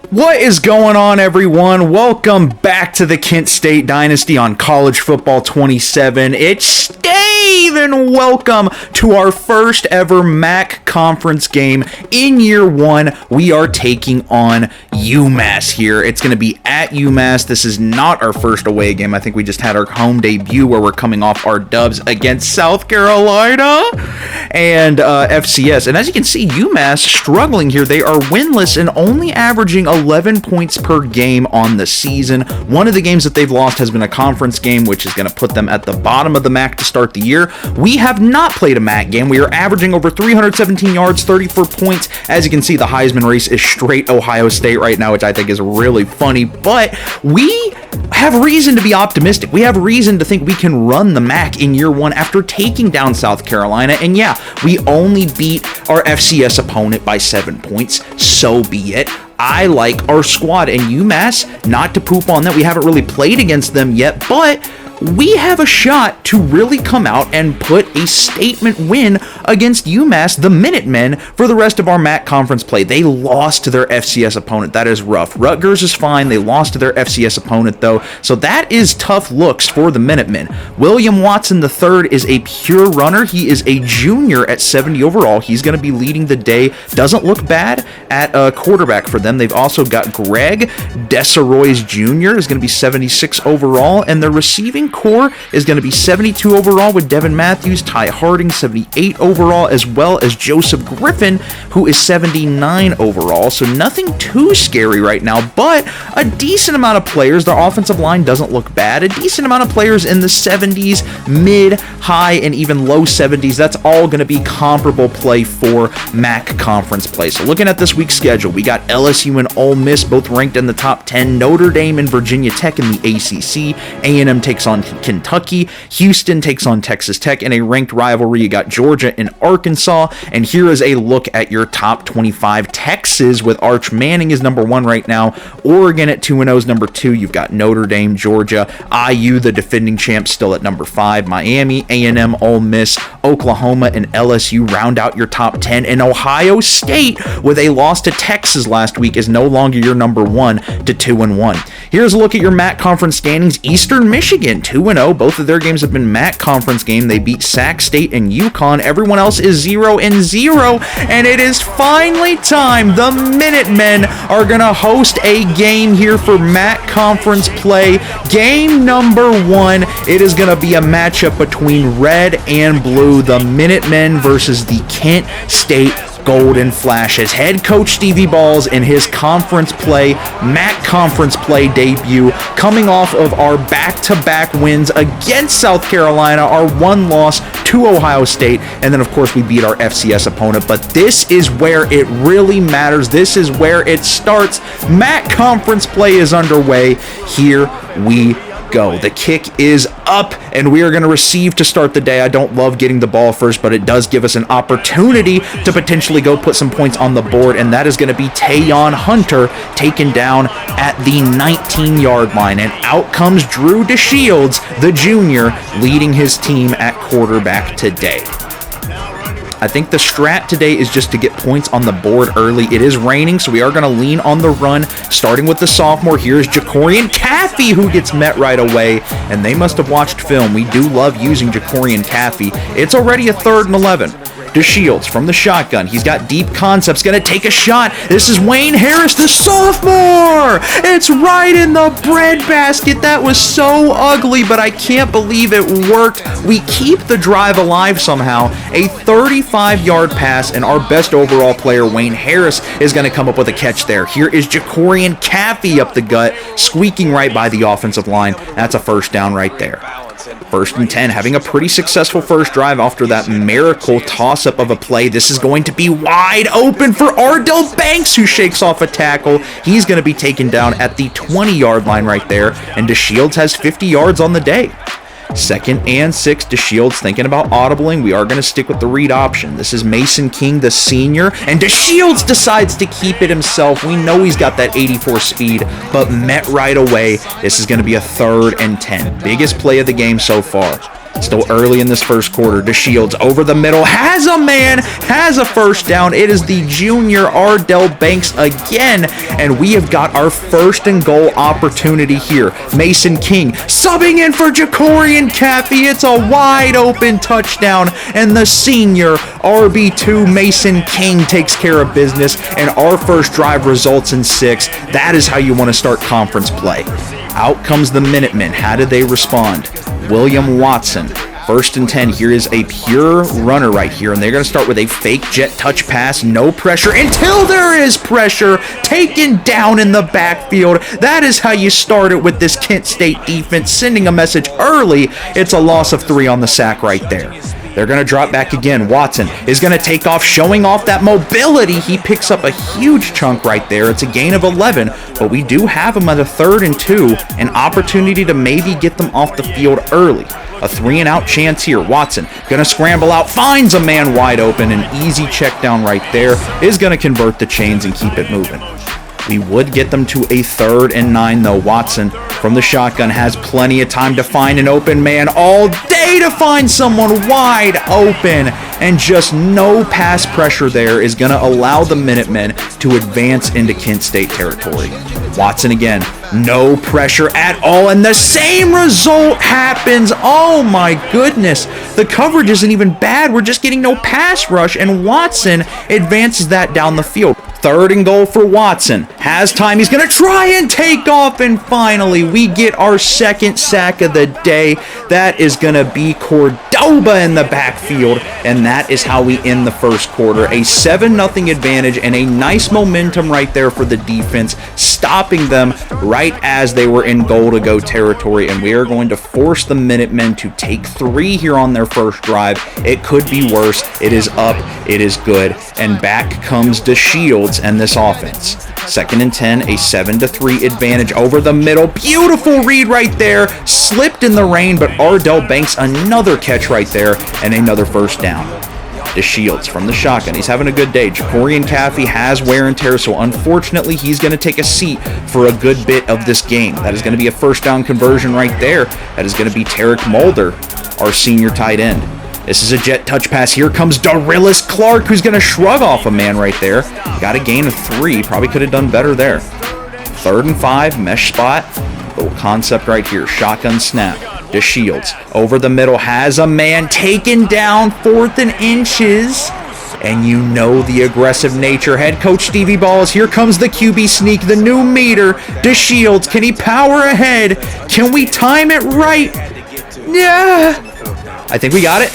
What is going on, everyone? Welcome back to the Kent State Dynasty on College Football 27. It's Dave, and welcome to our first ever MAC conference game. In year one, we are taking on UMASS here. It's going to be at UMass. This is not our first away game. I think we just had our home debut where we're coming off our dubs against South Carolina and FCS. And as you can see, UMass struggling here. They are winless and only averaging 11 points per game on the season. One of the games that they've lost has been a conference game, which is going to put them at the bottom of the MAC to start the year. We have not played a MAC game. We are averaging over 317 yards, 34 points. As you can see, the Heisman race is straight Ohio State right now, which I think is really funny, but we have reason to be optimistic. We have reason to think we can run the MAC in year one after taking down South Carolina. And yeah, we only beat our FCS opponent by 7 points. So be it. I like our squad, and UMass, not to poop on that, we haven't really played against them yet, but we have a shot to really come out and put a statement win against UMass, the Minutemen, for the rest of our MAC conference play. They lost to their FCS opponent. That is rough. Rutgers is fine. They lost to their FCS opponent, though, so that is tough looks for the Minutemen. William Watson III is a pure runner. He is a junior at 70 overall. He's going to be leading the day. Doesn't look bad at quarterback for them. They've also got Greg Deseroy's Jr. is going to be 76 overall, and the receiving core is going to be 72 overall with Devin Matthews, Ty Harding 78 overall, as well as Joseph Griffin, who is 79 overall. So nothing too scary right now, but a decent amount of players. Their offensive line doesn't look bad. A decent amount of players in the 70s, mid, high, and even low 70s. That's all going to be comparable play for MAC conference play. So looking at this week's schedule, we got LSU and Ole Miss both ranked in the top 10. Notre Dame and Virginia Tech in the ACC. A&M takes on Kentucky. Houston takes on Texas Tech in a ranked rivalry. You got Georgia and Arkansas. And here is a look at your top 25. Texas with Arch Manning is number 1 right now. Oregon at 2-0 is number 2. You've got Notre Dame, Georgia, IU, the defending champs, still at number 5. Miami, A&M, Ole Miss, Oklahoma, and LSU round out your top 10. And Ohio State, with a loss to Texas last week, is no longer your number 1 to 2-1. Here's a look at your MAC conference standings. Eastern Michigan 2-0. Both of their games have been MAC conference game. They beat Sac State and UConn. Everyone else is 0-0, and it is finally time. The Minutemen are going to host a game here for MAC conference play. Game number 1. It is going to be a matchup between red and blue. The Minutemen versus the Kent State Golden Flashes. Head coach Stevie Balls in his conference play, MAC conference play debut, coming off of our back-to-back wins against South Carolina, our one loss to Ohio State, and then of course we beat our FCS opponent. But this is where it really matters. This is where it starts. MAC conference play is underway. Here we go. The kick is up, and we are going to receive to start the day. I don't love getting the ball first, but it does give us an opportunity to potentially go put some points on the board, and that is going to be Tayon Hunter taken down at the 19-yard line. And out comes Drew DeShields, the junior, leading his team at quarterback today. I think the strat today is just to get points on the board early. It is raining, so we are going to lean on the run, starting with the sophomore. Here's Jacorian Caffey, who gets met right away, and they must have watched film. We do love using Jacorian Caffey. It's already a 3rd and 11. DeShields from the shotgun. He's got deep concepts. Going to take a shot. This is Wayne Harris, the sophomore. It's right in the breadbasket. That was so ugly, but I can't believe it worked. We keep the drive alive somehow. A 35-yard pass, and our best overall player, Wayne Harris, is going to come up with a catch there. Here is Jacorian Caffey up the gut, squeaking right by the offensive line. That's a first down right there. 1st and 10, having a pretty successful first drive after that miracle toss-up of a play. This is going to be wide open for Ardell Banks, who shakes off a tackle. He's going to be taken down at the 20-yard line right there, and DeShields has 50 yards on the day. 2nd and 6, DeShields thinking about audibling. We are going to stick with the read option. This is Mason King, the senior, and DeShields decides to keep it himself. We know he's got that 84 speed, but met right away. This is going to be a 3rd and 10. Biggest play of the game so far. Still early in this first quarter. DeShields over the middle. Has a man. Has a first down. It is the junior Ardell Banks again. And we have got our first and goal opportunity here. Mason King subbing in for Jacorian Caffey. It's a wide open touchdown. And the senior RB2 Mason King takes care of business. And our first drive results in 6. That is how you want to start conference play. Out comes the Minutemen. How do they respond? William Watson, 1st and 10. Here is a pure runner right here, and they're going to start with a fake jet touch pass. No pressure until there is pressure. Taken down in the backfield. That is how you start it with this Kent State defense, sending a message early. It's a loss of 3 on the sack right there. They're going to drop back again. Watson is going to take off, showing off that mobility. He picks up a huge chunk right there. It's a gain of 11, but we do have him at a 3rd and 2, an opportunity to maybe get them off the field early. A 3-and-out chance here. Watson going to scramble out, finds a man wide open. An easy check down right there is going to convert the chains and keep it moving. We would get them to a 3rd and 9, though. Watson from the shotgun has plenty of time to find an open man all day to find someone wide open. And just no pass pressure there is going to allow the Minutemen to advance into Kent State territory. Watson again, no pressure at all, and the same result happens. Oh my goodness, the coverage isn't even bad. We're just getting no pass rush, and Watson advances that down the field. 3rd and goal for Watson. Has time. He's going to try and take off, and finally we get our 2nd sack of the day. That is going to be Cordoba in the backfield, and that is how we end the first quarter. A 7-0 advantage and a nice momentum right there for the defense, stopping them right as they were in goal-to-go territory, and we are going to force the Minutemen to take 3 here on their first drive. It could be worse. It is up. It is good. And back comes DeShields and this offense. 2nd and 10, a 7-3 advantage over the middle. Beautiful read right there. Slipped in the rain, but Ardell Banks another catch right there and another first down. DeShields from the shotgun. He's having a good day. Jacorian Caffey has wear and tear, so unfortunately he's going to take a seat for a good bit of this game. That is going to be a first down conversion right there. That is going to be Tarek Mulder, our senior tight end. This is a jet touch pass. Here comes Darillis Clark, who's going to shrug off a man right there. Got a gain of 3. Probably could have done better there. 3rd and 5, mesh spot. Little concept right here. Shotgun snap. DeShields over the middle, has a man taken down, 4th and inches. And you know the aggressive nature. Head coach Stevie Balls. Here comes the QB sneak, the new meter. DeShields, can he power ahead? Can we time it right? Yeah. I think we got it.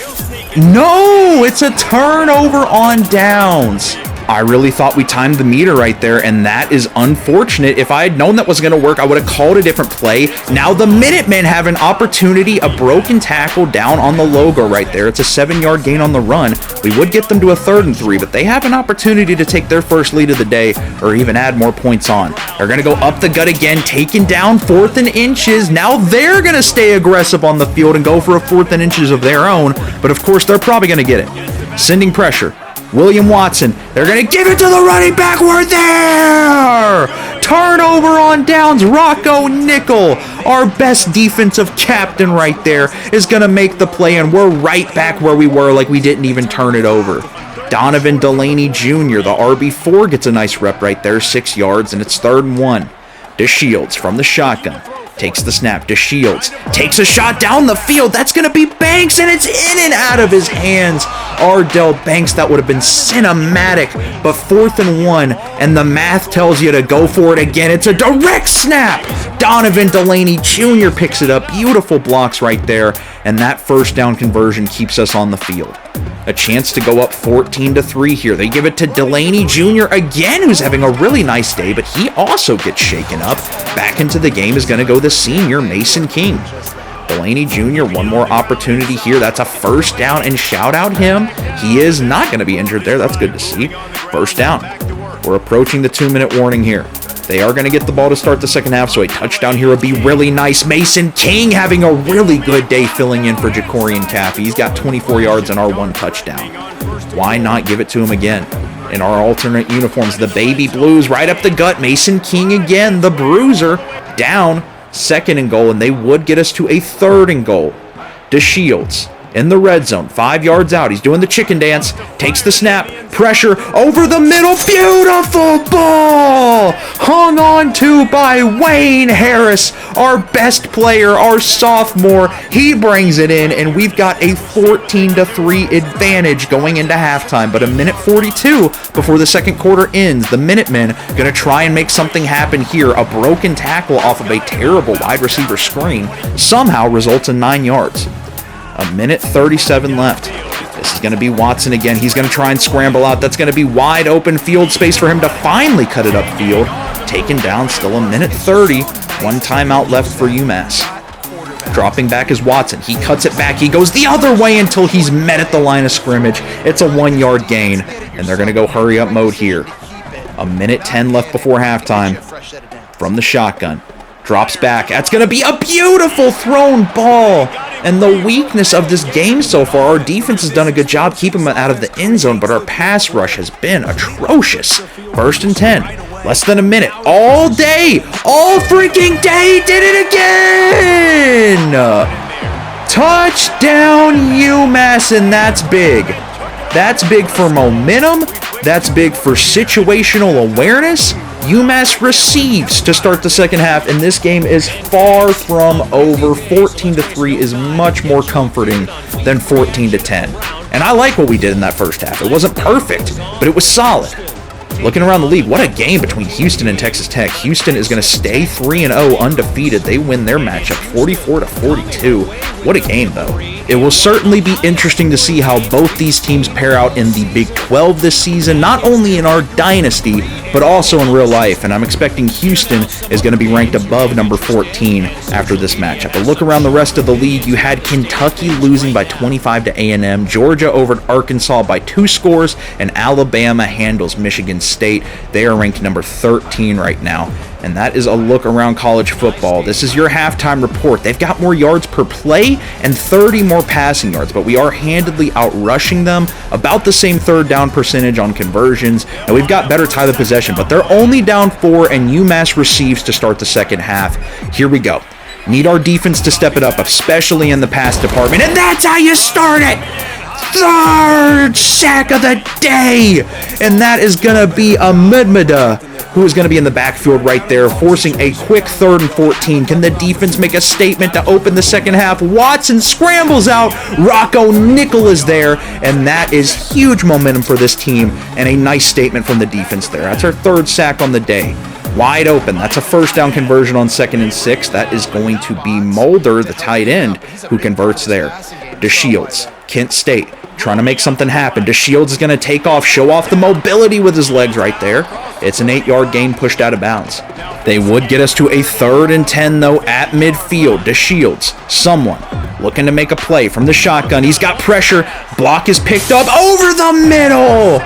No, it's a turnover on downs. I really thought we timed the meter right there, and that is unfortunate. If I had known that was going to work, I would have called a different play. Now the Minutemen have an opportunity, a broken tackle down on the logo right there. It's a 7-yard gain on the run. We would get them to a 3rd and 3, but they have an opportunity to take their first lead of the day or even add more points on. They're going to go up the gut again, taken down, 4th and inches. Now they're going to stay aggressive on the field and go for a 4th and inches of their own, but of course they're probably going to get it. Sending pressure. William Watson, they're going to give it to the running back. We're there! Turnover on downs. Rocco Nickel, our best defensive captain right there, is going to make the play, and we're right back where we were, like we didn't even turn it over. Donovan Delaney Jr., the RB4, gets a nice rep right there, 6 yards, and it's 3rd and 1. DeShields from the shotgun. Takes the snap. DeShields takes a shot down the field. That's going to be Banks, and it's in and out of his hands. Ardell Banks, that would have been cinematic, but 4th and 1, and the math tells you to go for it again. It's a direct snap. Donovan Delaney Jr. picks it up. Beautiful blocks right there, and that first down conversion keeps us on the field. A chance to go up 14-3 here. They give it to Delaney Jr. again, who's having a really nice day, but he also gets shaken up. Back into the game is going to go the senior Mason King. Delaney Jr., one more opportunity here. That's a first down, and shout out him. He is not going to be injured there. That's good to see. First down. We're approaching the 2-minute warning here. They are going to get the ball to start the second half, so a touchdown here would be really nice. Mason King having a really good day filling in for Jacorian Caffey. He's got 24 yards and our 1 touchdown. Why not give it to him again? In our alternate uniforms, the baby blues right up the gut. Mason King again, the bruiser, down, 2nd and goal, and they would get us to a 3rd and goal. DeShields in the red zone, 5 yards out. He's doing the chicken dance, takes the snap, pressure over the middle. Beautiful ball! Hung on to by Wayne Harris, our best player, our sophomore. He brings it in, and we've got a 14-3 advantage going into halftime. But a minute 42 before the second quarter ends. The Minutemen going to try and make something happen here. A broken tackle off of a terrible wide receiver screen somehow results in 9 yards. A minute 37 left. This is going to be Watson again. He's going to try and scramble out. That's going to be wide open field space for him to finally cut it upfield. Taken down, still a minute 30. One timeout left for UMass. Dropping back is Watson. He cuts it back. He goes the other way until he's met at the line of scrimmage. It's a 1-yard gain, and they're going to go hurry up mode here. A minute 10 left before halftime. From the shotgun. Drops back. That's going to be a beautiful thrown ball. And the weakness of this game so far, our defense has done a good job keeping them out of the end zone, but our pass rush has been atrocious. 1st and 10. Less than a minute. All day. All freaking day. Did it again. Touchdown UMass, and that's big. That's big for momentum. That's big for situational awareness. UMass receives to start the second half, and this game is far from over. 14-3 is much more comforting than 14-10. And I like what we did in that first half. It wasn't perfect, but it was solid. Looking around the league, what a game between Houston and Texas Tech. Houston is going to stay 3-0 undefeated. They win their matchup 44-42. What a game, though. It will certainly be interesting to see how both these teams pair out in the Big 12 this season, not only in our dynasty, but also in real life. And I'm expecting Houston is going to be ranked above number 14 after this matchup. A look around the rest of the league, you had Kentucky losing by 25 to A&M, Georgia over at Arkansas by 2 scores, and Alabama handles Michigan State. They are ranked number 13 right now. And that is a look around college football. This is your halftime report. They've got more yards per play and 30 more passing yards, but we are handedly outrushing them. About the same third down percentage on conversions, and we've got better time of possession, but they're only down 4, and UMass receives to start the second half. Here we go. Need our defense to step it up, especially in the pass department, and that's how you start it! 3rd sack of the day, and that is going to be Amidmada, who is going to be in the backfield right there, forcing a quick 3rd and 14. Can the defense make a statement to open the second half? Watson scrambles out. Rocco Nickel is there, and that is huge momentum for this team, and a nice statement from the defense there. That's our 3rd sack on the day. Wide open. That's a 1st down conversion on 2nd and 6. That is going to be Mulder, the tight end, who converts there. DeShields, Kent State, trying to make something happen. DeShields is going to take off, show off the mobility with his legs right there. It's an 8-yard gain pushed out of bounds. They would get us to a 3rd and 10, though, at midfield. DeShields, someone looking to make a play from the shotgun. He's got pressure. Block is picked up over the middle.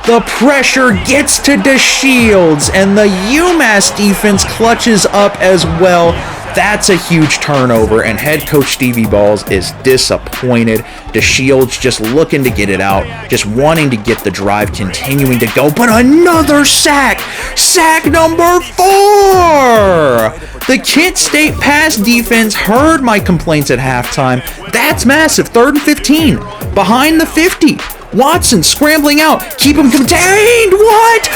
The pressure gets to DeShields, and the UMass defense clutches up as well. That's a huge turnover, and head coach Stevie Balls is disappointed. DeShields just looking to get it out, just wanting to get the drive continuing to go, but another sack! Sack number 4! The Kent State pass defense heard my complaints at halftime. That's massive. 3rd and 15, behind the 50. Watson scrambling out. Keep him contained. What?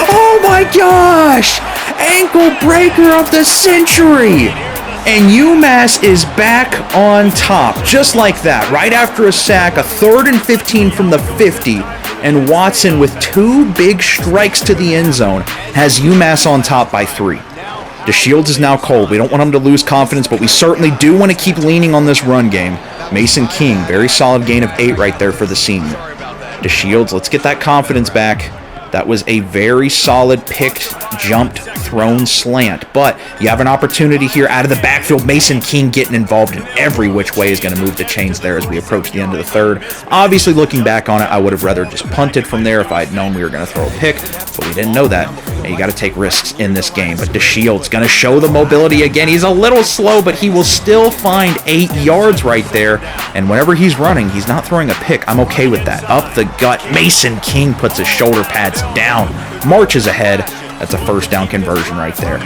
Oh my gosh. Ankle breaker of the century. And UMass is back on top. Just like that. Right after a sack, a 3rd and 15 from the 50. And Watson, with 2 big strikes to the end zone, has UMass on top by 3. DeShields is now cold. We don't want him to lose confidence, but we certainly do want to keep leaning on this run game. Mason King, very solid gain of 8 right there for the senior. DeShields, let's get that confidence back. That was a very solid picked, jumped, thrown slant. But you have an opportunity here out of the backfield. Mason King getting involved in every which way is going to move the chains there as we approach the end of the 3rd. Obviously, looking back on it, I would have rather just punted from there if I had known we were going to throw a pick. But we didn't know that. And you got to take risks in this game. But DeShields going to show the mobility again. He's a little slow, but he will still find 8 yards right there. And whenever he's running, he's not throwing a pick. I'm okay with that. Up the gut, Mason King puts his shoulder pads down, marches ahead. That's a 1st down conversion right there.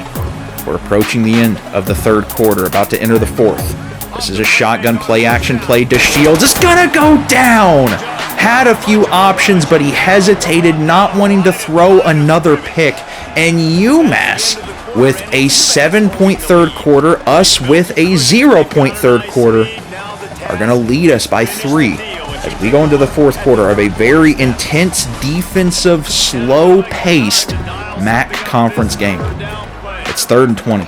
We're approaching the end of the 3rd quarter, about to enter the 4th. This is a shotgun play action play. DeShields is gonna go down. Had a few options, but he hesitated, not wanting to throw another pick. And UMass with a 7-point third quarter, us with a 0-point third quarter, are gonna lead us by 3 as we go into the fourth quarter of a very intense, defensive, slow-paced MAC conference game. It's 3rd and 20.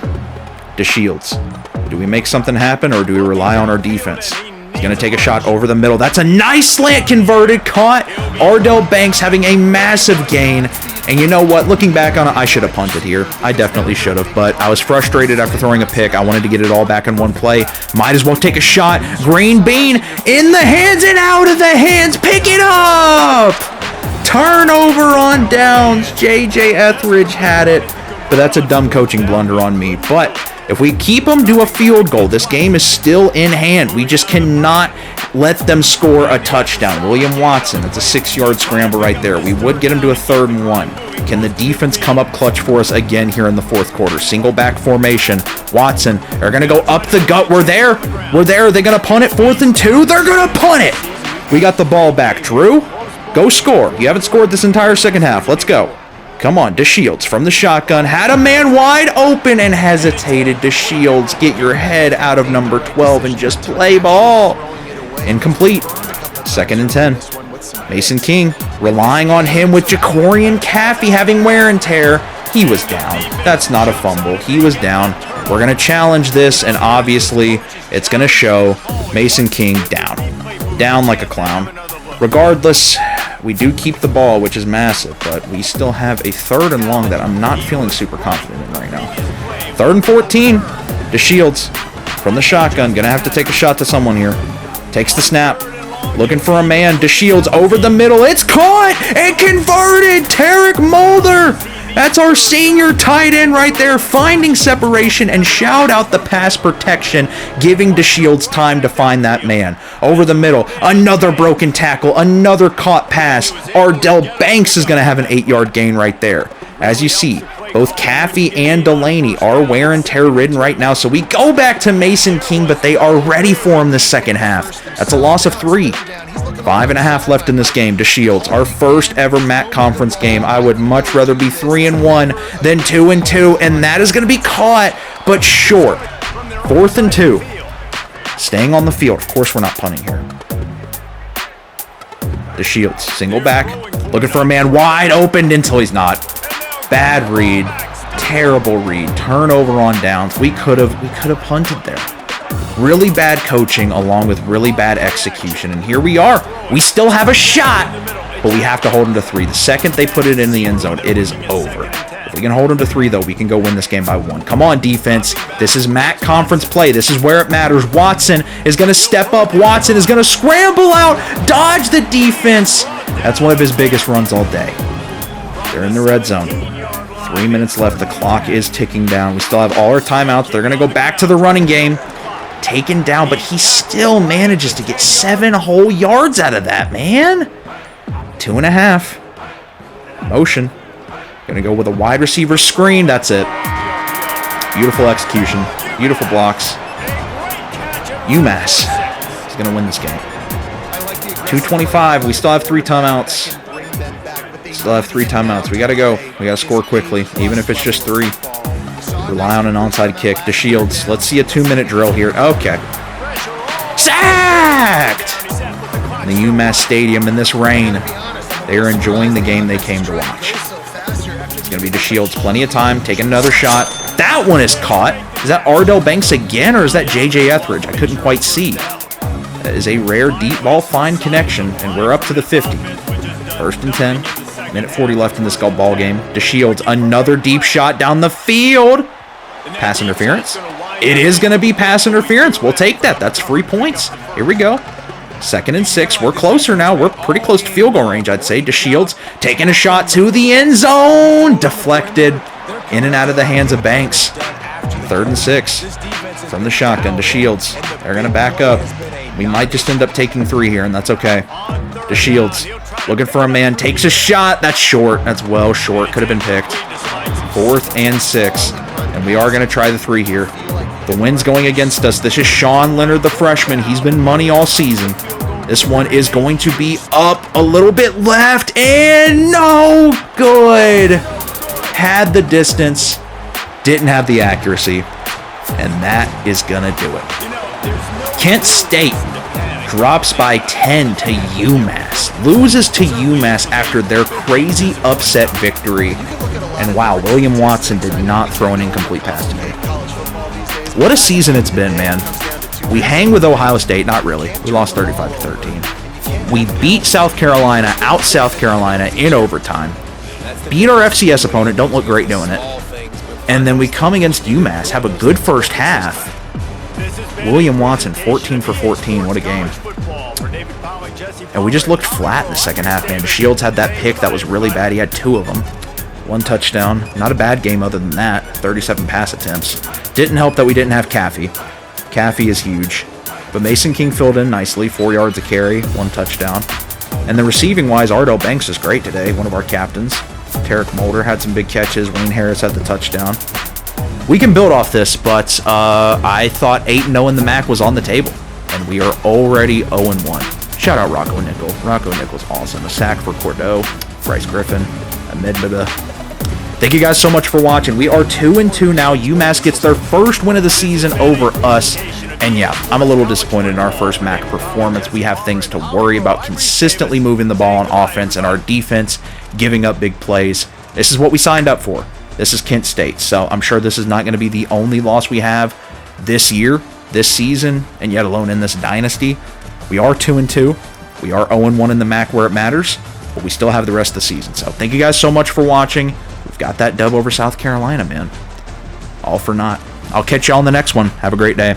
DeShields. Do we make something happen, or do we rely on our defense? He's going to take a shot over the middle. That's a nice slant converted, caught. Ardell Banks having a massive gain. And you know what? Looking back on it, I should have punted here. I definitely should have, but I was frustrated after throwing a pick. I wanted to get it all back in one play. Might as well take a shot. Green bean in the hands and out of the hands. Pick it up! Turnover on downs. J.J. Etheridge had it, but that's a dumb coaching blunder on me. But if we keep them to a field goal, this game is still in hand. We just cannot let them score a touchdown. William Watson, it's a 6-yard scramble right there. We would get him to a 3rd and 1. Can the defense come up clutch for us again here in the fourth quarter? Single back formation. Watson, they're going to go up the gut. We're there. We're there. Are they going to punt it? 4th and 2. They're going to punt it. We got the ball back. Drew, go score. You haven't scored this entire second half. Let's go. Come on, DeShields from the shotgun. Had a man wide open and hesitated. DeShields, get your head out of number 12 and just play ball. Incomplete. 2nd and 10. Mason King relying on him with Jacorian Caffey having wear and tear. He was down. That's not a fumble. He was down. We're going to challenge this, and obviously it's going to show. Mason King down. Down like a clown. Regardless, we do keep the ball, which is massive, but we still have a 3rd and long that I'm not feeling super confident in right now. 3rd and 14. DeShields from the shotgun. Going to have to take a shot to someone here. Takes the snap. Looking for a man. DeShields over the middle. It's caught and converted. Tarek Mulder. That's our senior tight end right there, finding separation, and shout out the pass protection, giving DeShields time to find that man. Over the middle, another broken tackle, another caught pass. Ardell Banks is going to have an 8-yard gain right there. As you see, both Caffey and Delaney are wear and tear ridden right now, so we go back to Mason King, but they are ready for him this second half. That's a loss of 3. 5.5 left in this game. DeShields, our first ever MAC conference game. I would much rather be 3 and 1 than 2 and 2, and that is going to be caught, but short. 4th and 2. Staying on the field. Of course, we're not punting here. DeShields, single back, looking for a man wide open until he's not. Bad read, terrible read, turnover on downs. We could have punted there. Really bad coaching along with really bad execution. And here we are. We still have a shot, but we have to hold them to 3. The second they put it in the end zone, it is over. If we can hold them to 3, though, we can go win this game by 1. Come on, defense. This is MAC conference play. This is where it matters. Watson is going to step up. Watson is going to scramble out, dodge the defense. That's one of his biggest runs all day. They're in the red zone. 3 minutes left. The clock is ticking down. We still have all our timeouts. They're going to go back to the running game. Taken down, but he still manages to get 7 whole yards out of that, man. 2.5. Motion. Gonna go with a wide receiver screen. That's it. Beautiful execution. Beautiful blocks. UMass is gonna win this game. 2:25. We still have 3 timeouts. Still have 3 timeouts. We gotta go. We gotta score quickly, even if it's just 3. Rely on an onside kick. DeShields. Let's see a 2-minute drill here. Okay. Sacked! In the UMass Stadium in this rain. They are enjoying the game they came to watch. It's going to be DeShields. Plenty of time. Taking another shot. That one is caught. Is that Ardell Banks again, or is that J.J. Etheridge? I couldn't quite see. That is a rare deep ball fine connection, and we're up to the 50. 1st and 10. Minute 40 left in this ball game. DeShields. Another deep shot down the field. Pass interference. It is going to be pass interference. We'll take that. That's free points. Here we go. 2nd and 6. We're closer now. We're pretty close to field goal range, I'd say. DeShields taking a shot to the end zone. Deflected. In and out of the hands of Banks. 3rd and 6. From the shotgun. DeShields. They're going to back up. We might just end up taking 3 here, and that's okay. DeShields looking for a man. Takes a shot. That's short. That's well short. Could have been picked. 4th and 6. And we are going to try the 3 here. The wind's going against us. This is Sean Leonard, the freshman. He's been money all season. This one is going to be up a little bit left, and no good. Had the distance, didn't have the accuracy, and that is going to do it. Kent State drops by 10 to UMass. Loses to UMass after their crazy upset victory. And wow, William Watson did not throw an incomplete pass to me. What a season it's been, man. We hang with Ohio State, not really. We lost 35-13. We beat South Carolina, out South Carolina in overtime. Beat our FCS opponent, don't look great doing it. And then we come against UMass, have a good first half. William Watson, 14 for 14, what a game. And we just looked flat in the second half, man. Shields had that pick that was really bad. He had 2 of them. 1 touchdown. Not a bad game other than that. 37 pass attempts. Didn't help that we didn't have Caffey. Caffey is huge. But Mason King filled in nicely. 4 yards a carry. 1 touchdown. And then receiving-wise, Ardell Banks is great today. One of our captains. Tarek Mulder had some big catches. Wayne Harris had the touchdown. We can build off this, but I thought 8-0 in the MAC was on the table. And we are already 0-1. Shout out Rocco Nickel. Rocco Nickel's awesome. A sack for Cordeaux. Bryce Griffin. Amidbada. Thank you guys so much for watching. We are 2-2 now. UMass gets their first win of the season over us. And yeah, I'm a little disappointed in our first MAC performance. We have things to worry about consistently moving the ball on offense and our defense giving up big plays. This is what we signed up for. This is Kent State. So I'm sure this is not going to be the only loss we have this year, this season, and yet alone in this dynasty. We are 2-2. We are 0-1 in the MAC where it matters, but we still have the rest of the season. So thank you guys so much for watching. We've got that dub over South Carolina, man. All for naught. I'll catch you all in the next one. Have a great day.